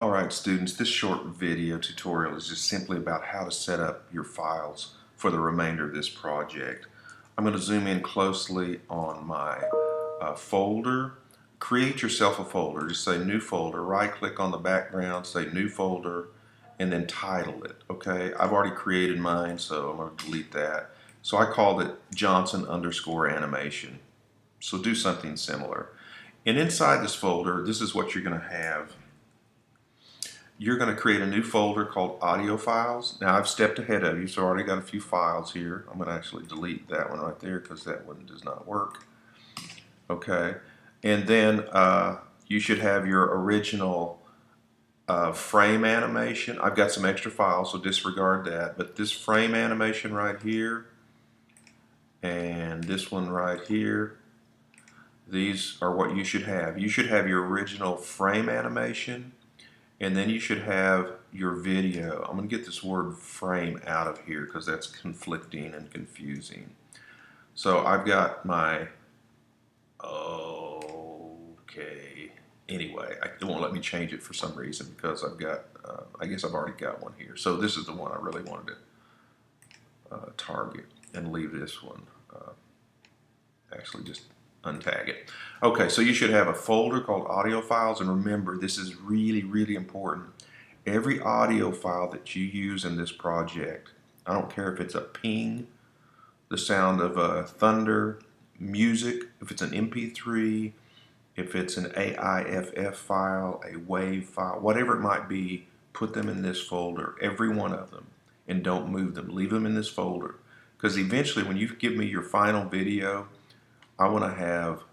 Alright students, this short video tutorial is just simply about how to set up your files for the remainder of this project. I'm going to zoom in closely on my folder. Create yourself a folder. Just say new folder, right click on the background, say new folder, and then title it. Okay, I've already created mine, so I'm going to delete that. So I called it Johnson underscore animation. So do something similar. And inside this folder, this is what you're going to have. You're going to create a new folder called audio files. Now I've stepped ahead of you, so I already got a few files here. I'm going to actually delete that one right there because that one does not work. Okay, and then you should have your original frame animation. I've got some extra files, so disregard that. But this frame animation right here and this one right here, these are what you should have. You should have your original frame animation, and then you should have your video. I'm going to get this word frame out of here because that's conflicting and confusing. So I've got my, okay, anyway, it won't let me change it for some reason because I've got, I guess I've already got one here. So this is the one I really wanted to target and leave this one. Actually just untag it. Okay, so you should have a folder called audio files, and remember, this is really, really important. Every audio file that you use in this project, I don't care if it's a ping, the sound of thunder, music, if it's an MP3, if it's an AIFF file, a WAV file, whatever it might be, put them in this folder, every one of them, and don't move them. Leave them in this folder, because eventually when you give me your final video, I want to have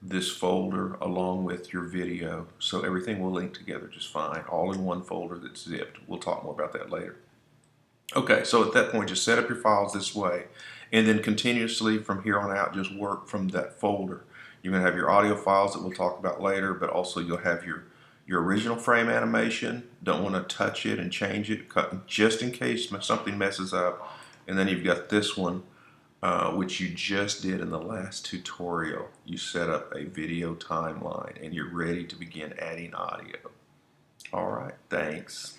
this folder along with your video, so everything will link together just fine, all in one folder that's zipped. We'll talk more about that later. Okay, so at that point, just set up your files this way, and then continuously from here on out, just work from that folder. You're going to have your audio files that we'll talk about later, but also you'll have your original frame animation. Don't want to touch it and change it, just in case something messes up. And then you've got this one, which you just did in the last tutorial. You set up a video timeline and you're ready to begin adding audio. All right, thanks.